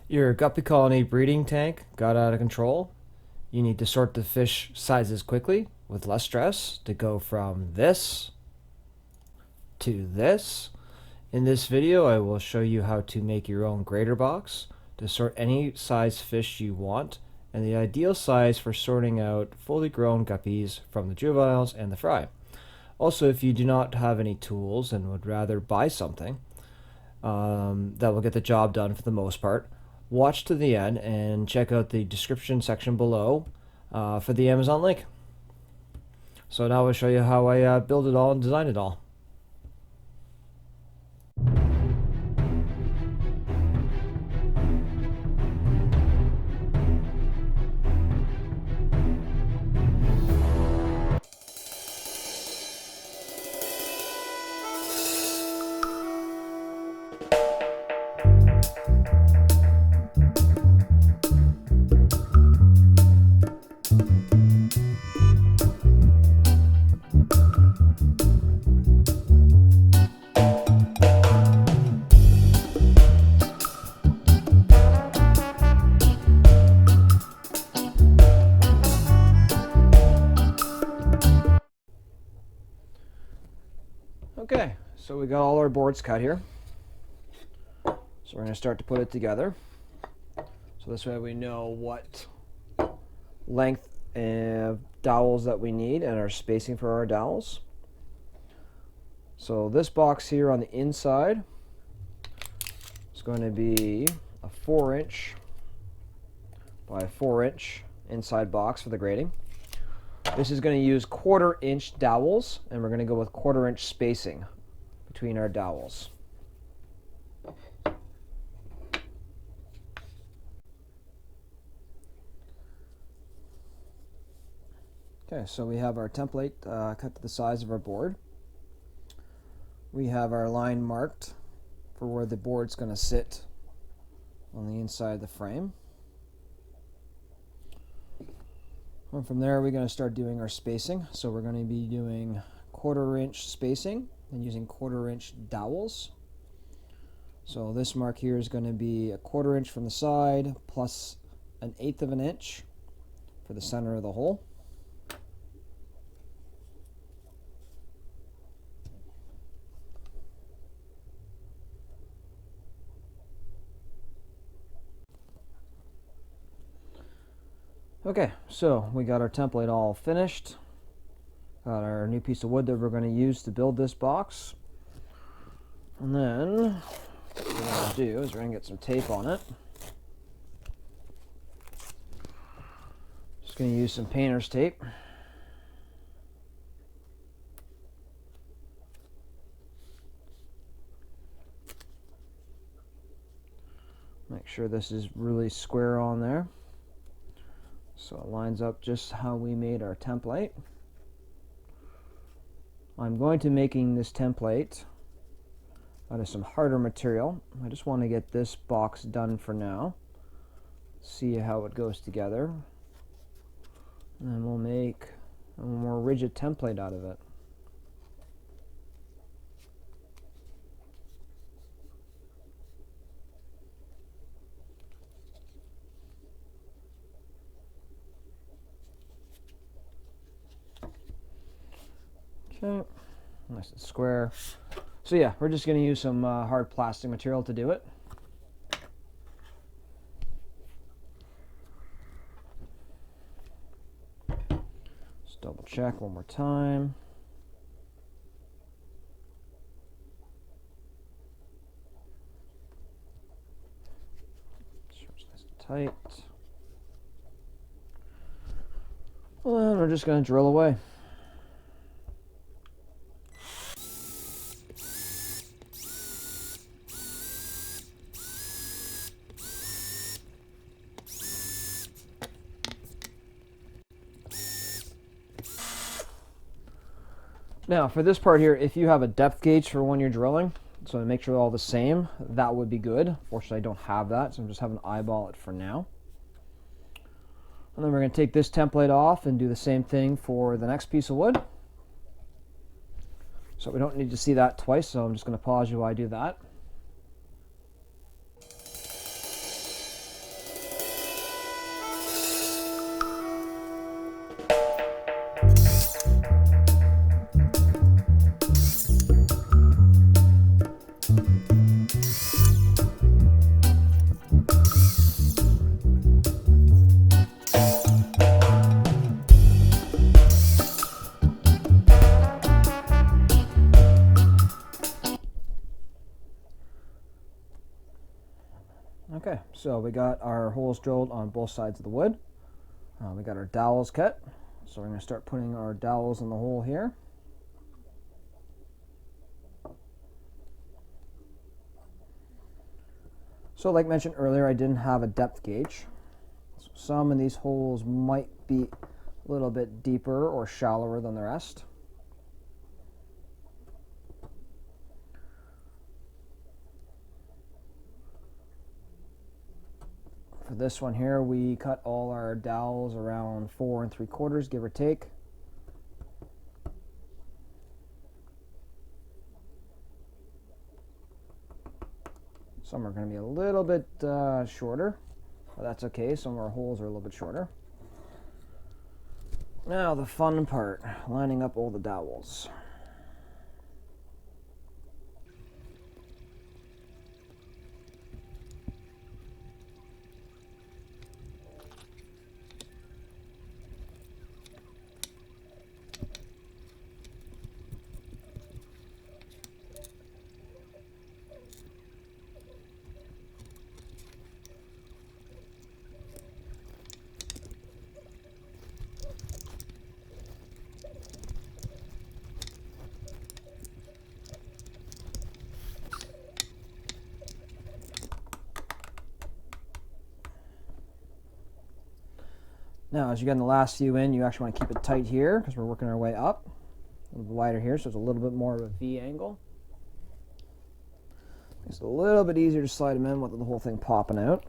Your guppy colony breeding tank got out of control. You need to sort the fish sizes quickly with less stress to go from this to this. In this video, I will show you how to make your own grater box to sort any size fish you want and the ideal size for sorting out fully grown guppies from the juveniles and the fry. Also, if you do not have any tools and would rather buy something that will get the job done for the most part, watch to the end and check out the description section below for the Amazon link. So now I'll show you how I build it all and design it all. Okay, so we got all our boards cut here. So we're going to start to put it together. So this way we know what length of dowels that we need and our spacing for our dowels. So this box here on the inside is going to be a 4" by 4" inside box for the grating. This is going to use 1/4" dowels, and we're going to go with 1/4" spacing between our dowels. Okay, so we have our template cut to the size of our board. We have our line marked for where the board's going to sit on the inside of the frame. And from there, we're going to start doing our spacing. So we're going to be doing 1/4" spacing and using 1/4" dowels. So this mark here is going to be a 1/4" from the side plus 1/8 inch for the center of the hole. Okay, so we got our template all finished. Got our new piece of wood that we're going to use to build this box. And then what we're going to do is we're going to get some tape on it. Just going to use some painter's tape. Make sure this is really square on there, so it lines up just how we made our template. I'm going to making this template out of some harder material. I just want to get this box done for now. See how it goes together. And then we'll make a more rigid template out of it. Okay, nice and square. So yeah, we're just going to use some hard plastic material to do it. Just double check one more time. Sure it's nice and tight. Well, then we're just going to drill away. Now for this part here, if you have a depth gauge for when you're drilling, so to make sure they're all the same, that would be good. Fortunately, I don't have that, so I'm just having to eyeball it for now. And then we're going to take this template off and do the same thing for the next piece of wood. So we don't need to see that twice, so I'm just going to pause you while I do that. Okay, so we got our holes drilled on both sides of the wood. We got our dowels cut. So we're going to start putting our dowels in the hole here. So like mentioned earlier, I didn't have a depth gauge. So some of these holes might be a little bit deeper or shallower than the rest. For this one here, we cut all our dowels around 4 3/4, give or take. Some are going to be a little bit shorter, but that's okay. Some of our holes are a little bit shorter. Now the fun part, lining up all the dowels. Now, as you get in the last few in, you actually want to keep it tight here because we're working our way up. A little wider here, so it's a little bit more of a V angle. It's a little bit easier to slide them in with the whole thing popping out.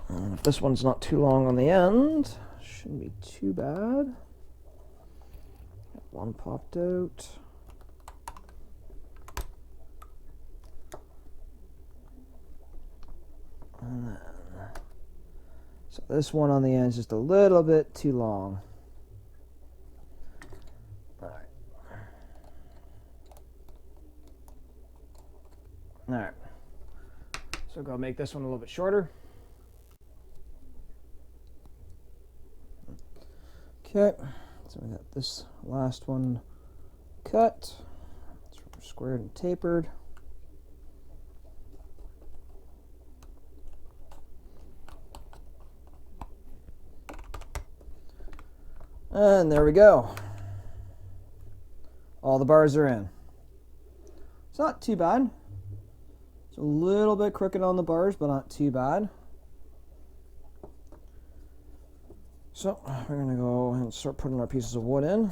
And if this one's not too long on the end, shouldn't be too bad. One popped out. And then, so this one on the end is just a little bit too long. Alright. Alright. So go make this one a little bit shorter. Okay. So we got this last one cut. It's squared and tapered. And there we go. All the bars are in. It's not too bad. It's a little bit crooked on the bars, but not too bad. So we're going to go and start putting our pieces of wood in.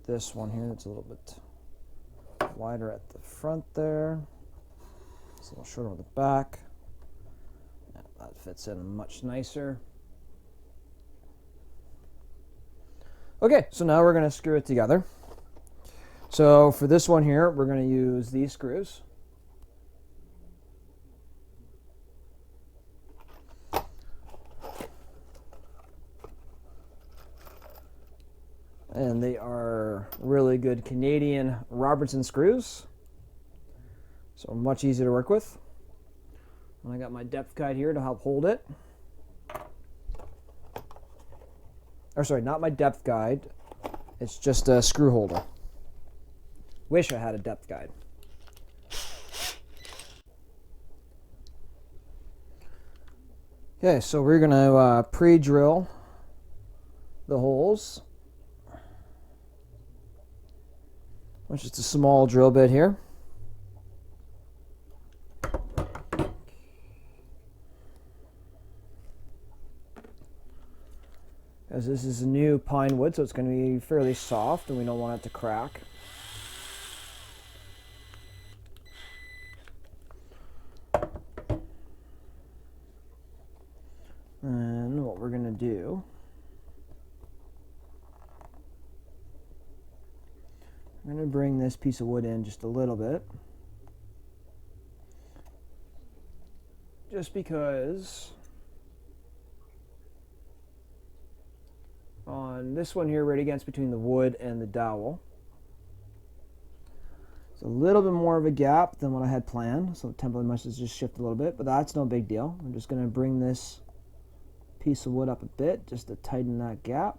This one here that's a little bit wider at the front there. It's a little shorter at the back. Yeah, that fits in much nicer. Okay, so now we're going to screw it together. So for this one here, we're going to use these screws. And they are really good Canadian Robertson screws. So much easier to work with. And I got my depth guide here to help hold it. Or sorry, not my depth guide. It's just a screw holder. Wish I had a depth guide. Okay, so we're going to pre-drill the holes. Which is a small drill bit here. As this is a new pine wood, so it's going to be fairly soft and we don't want it to crack. And what we're going to do, I'm going to bring this piece of wood in just a little bit. Just because on this one here right against between the wood and the dowel, It's a little bit more of a gap than what I had planned, so the template must just shift a little bit, but that's no big deal. I'm just going to bring this piece of wood up a bit just to tighten that gap.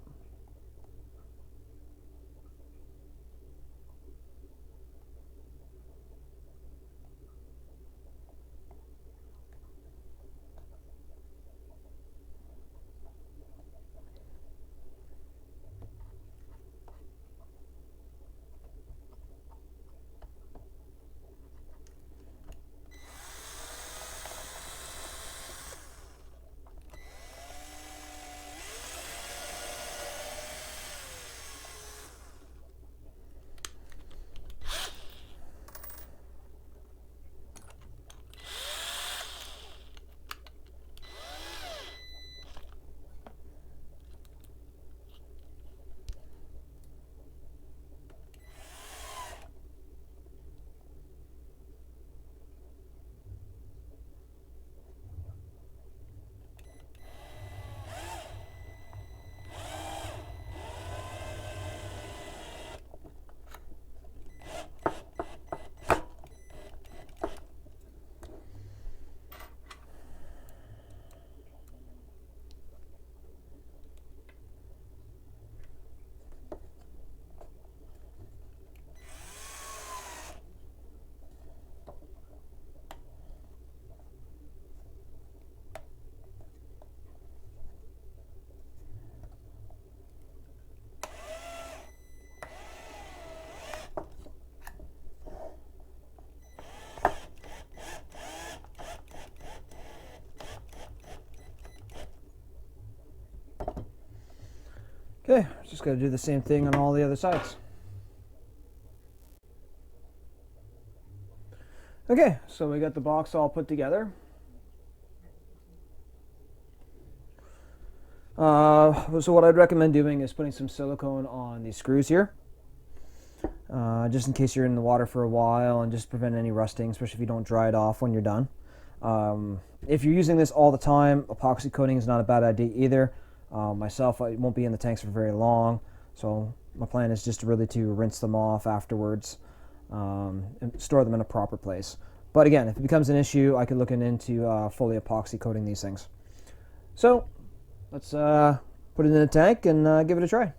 Okay, just got to do the same thing on all the other sides. Okay, so we got the box all put together. So what I'd recommend doing is putting some silicone on these screws here, just in case you're in the water for a while and just prevent any rusting, especially if you don't dry it off when you're done. If you're using this all the time, epoxy coating is not a bad idea either. Myself, I won't be in the tanks for very long, so my plan is just really to rinse them off afterwards and store them in a proper place. But again, if it becomes an issue, I could look into fully epoxy coating these things. So let's put it in a tank and give it a try.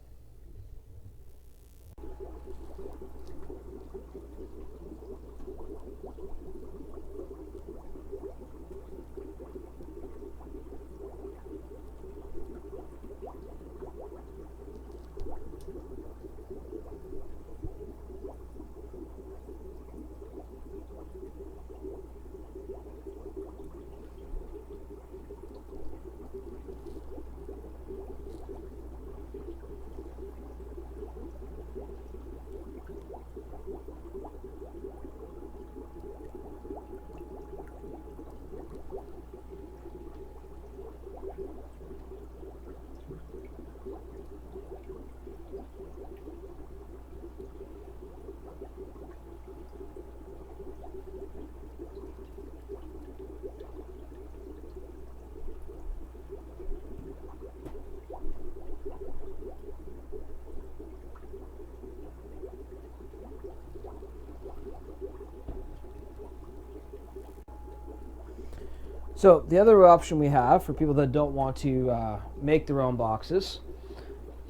So the other option we have for people that don't want to make their own boxes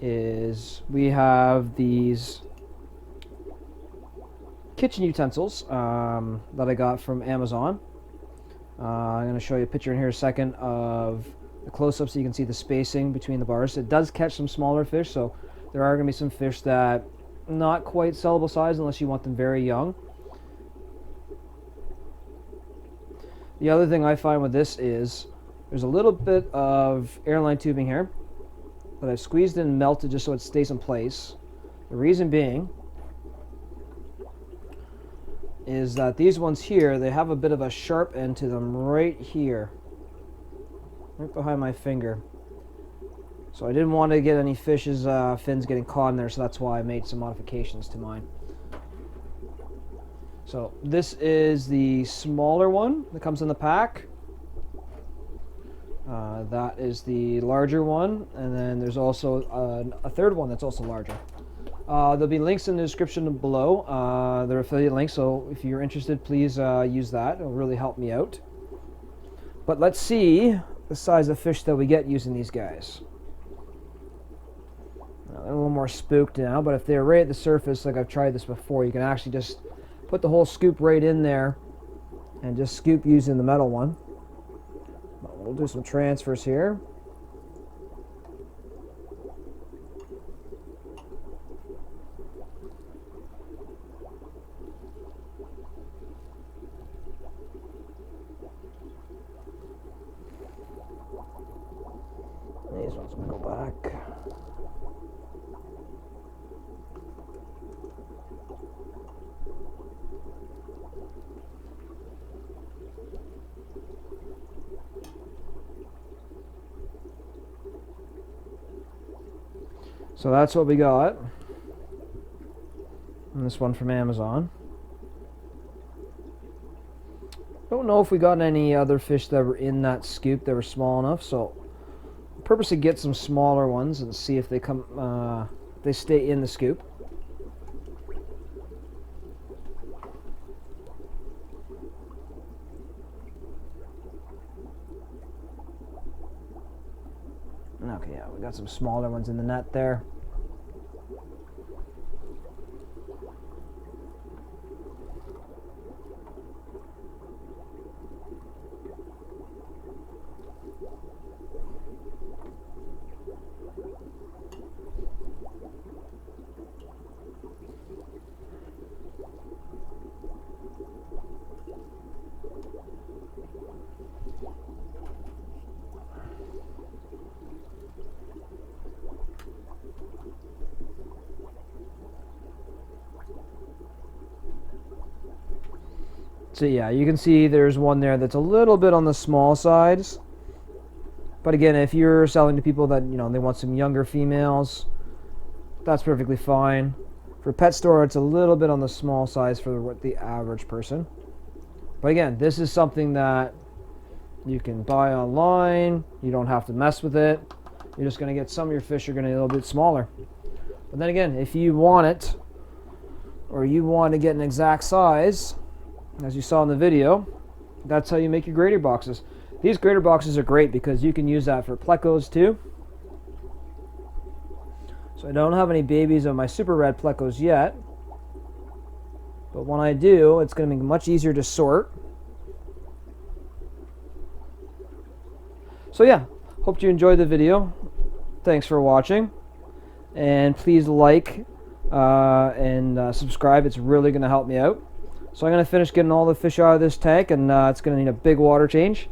is we have these kitchen utensils that I got from Amazon. I'm going to show you a picture in here in a second of the close-up so you can see the spacing between the bars. It does catch some smaller fish, so there are going to be some fish that not quite sellable size unless you want them very young. The other thing I find with this is there's a little bit of airline tubing here that I've squeezed in and melted just so it stays in place. The reason being is that these ones here, they have a bit of a sharp end to them right here, right behind my finger. So I didn't want to get any fish's fins getting caught in there, so that's why I made some modifications to mine. So this is the smaller one that comes in the pack. That is the larger one, and then there's also a third one that's also larger. There'll be links in the description below. They're affiliate links, so if you're interested, please use that. It'll really help me out. But let's see the size of fish that we get using these guys. They're a little more spooked now, but if they're right at the surface, like I've tried this before, you can actually just put the whole scoop right in there and just scoop using the metal one. We'll do some transfers here. These ones will go back. So that's what we got. And this one from Amazon. Don't know if we got any other fish that were in that scoop that were small enough, so I'll purposely get some smaller ones and see if they come they stay in the scoop. Okay, yeah, we got some smaller ones in the net there. So yeah, you can see there's one there that's a little bit on the small sides. But again, if you're selling to people that, you know, they want some younger females, that's perfectly fine. For pet store, it's a little bit on the small size for the average person. But again, this is something that you can buy online. You don't have to mess with it. You're just going to get some of your fish are going to be a little bit smaller. But then again, if you want it, or you want to get an exact size, as you saw in the video, that's how you make your grater boxes. These grater boxes are great because you can use that for plecos too. So I don't have any babies of my super red plecos yet, but when I do, it's going to be much easier to sort. So yeah, hope you enjoyed the video. Thanks for watching, and please like and subscribe. It's really going to help me out. So I'm going to finish getting all the fish out of this tank, and it's going to need a big water change.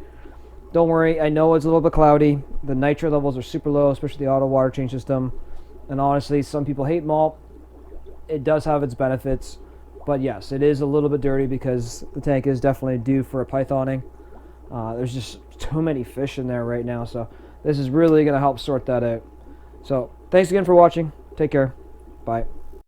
Don't worry, I know it's a little bit cloudy. The nitrate levels are super low, especially the auto water change system. And honestly, some people hate mulch. It does have its benefits. But yes, it is a little bit dirty because the tank is definitely due for a pythoning. There's just too many fish in there right now, so this is really going to help sort that out. So thanks again for watching. Take care. Bye.